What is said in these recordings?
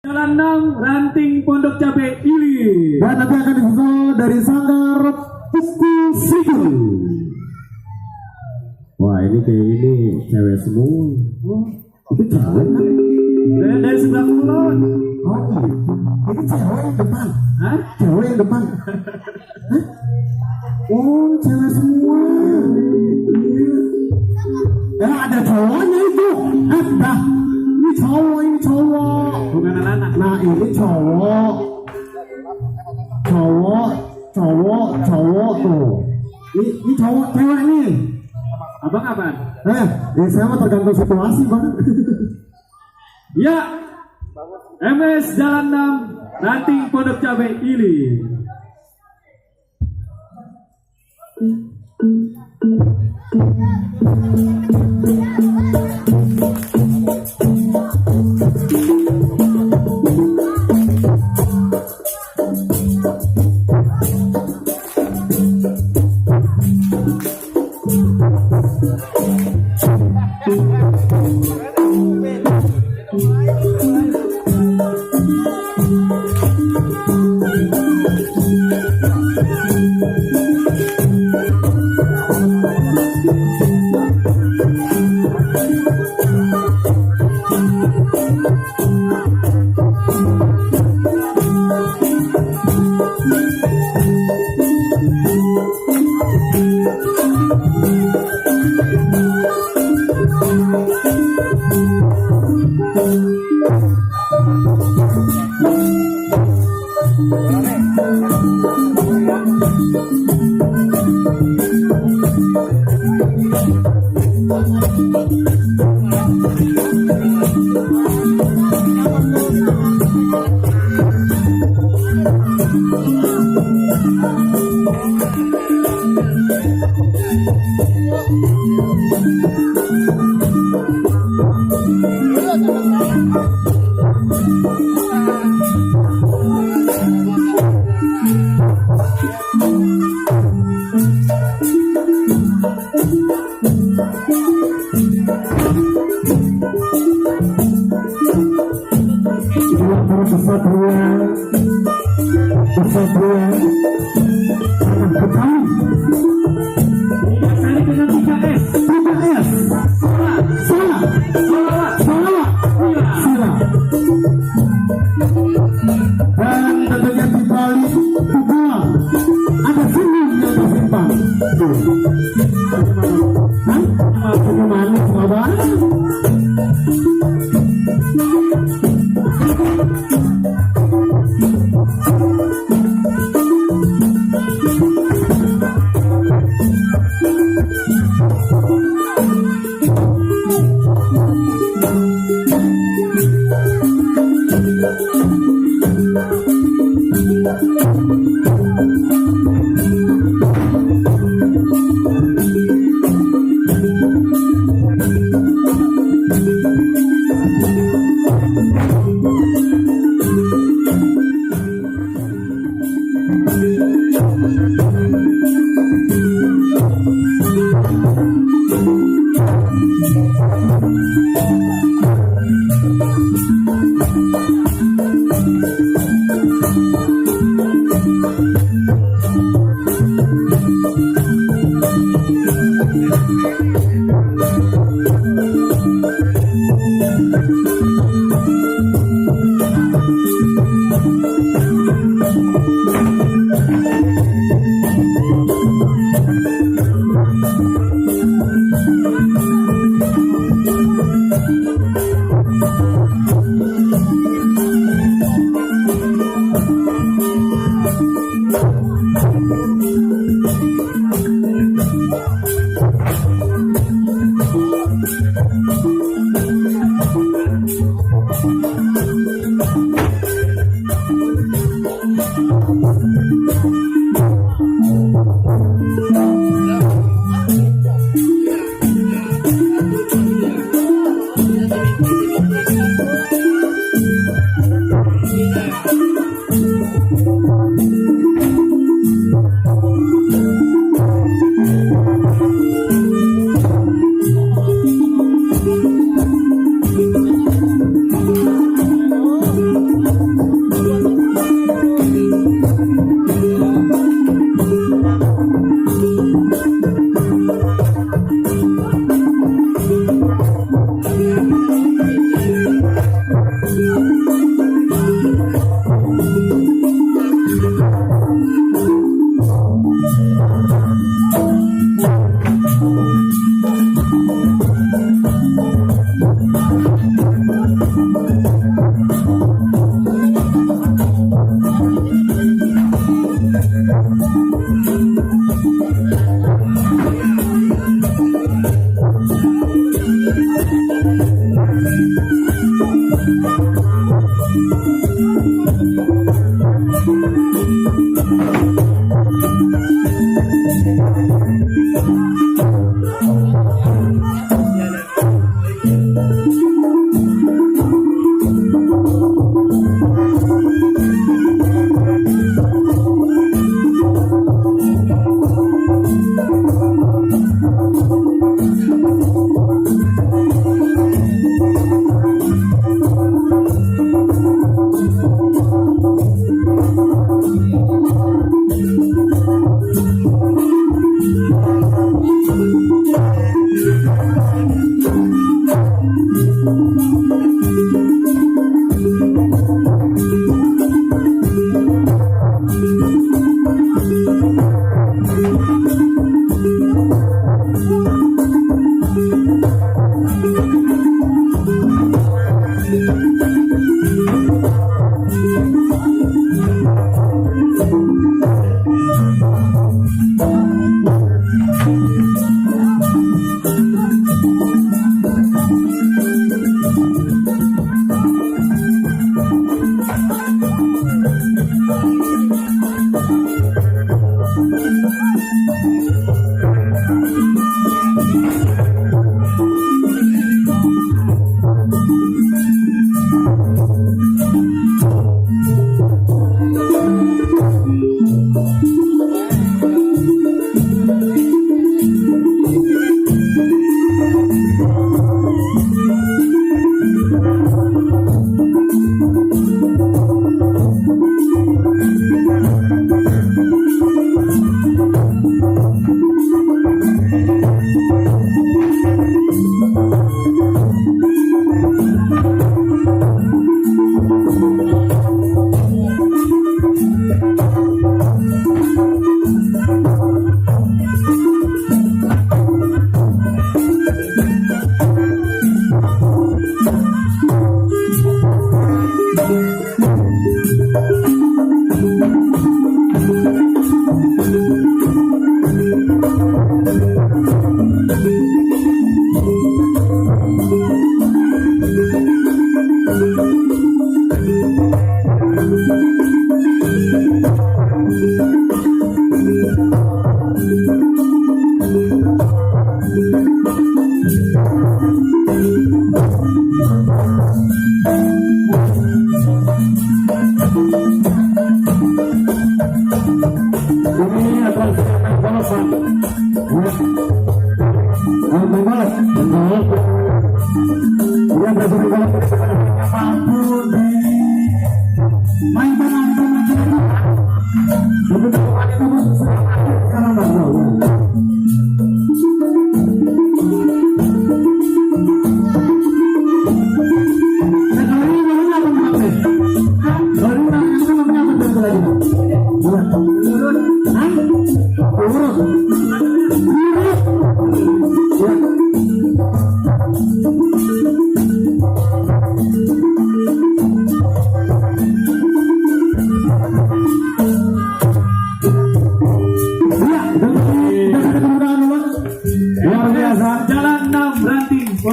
Jalan 6 Ranting Pondok Cabe Ili. Dan nanti akan disusul dari Sanggar Pukul Siku. Wah ini kayak ini cewek semua. Oh, itu cewek kan? Dari sebelah kulon. Oh, itu cewek yang depan. Hah? Cewek yang depan. Hah? Oh, cewek semua. Ada cowoknya itu. Dah. Ini cowok. Bukan anak-anak. Nah, ini cowok tuh. Ini cowok, cewek nih. Abang apa? Saya mah tergantung situasi, Bang. Ya. MS Jalan 6 Ranting Pondok Cabe Ili. Kesatuan anak Betawi. Dasari dengan 3S. 3S. Salah. Sila. Dan tentunya di balik pukulan ada senyum yang tersimpan. Senyum manis, sahabat.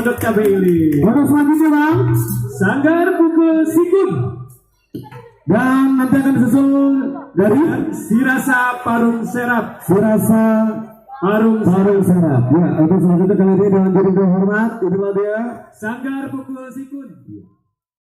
Pondok Cabe Ili. Untuk selanjutnya bang, Sanggar Pukul Sikun. dan nanti akan disusul dari Sirasa Parung Serap. Sirasa Parung Parung Serap. Ya, untuk selanjutnya kali ini dengan juri terhormat, inilah dia Sanggar Pukul Sikun.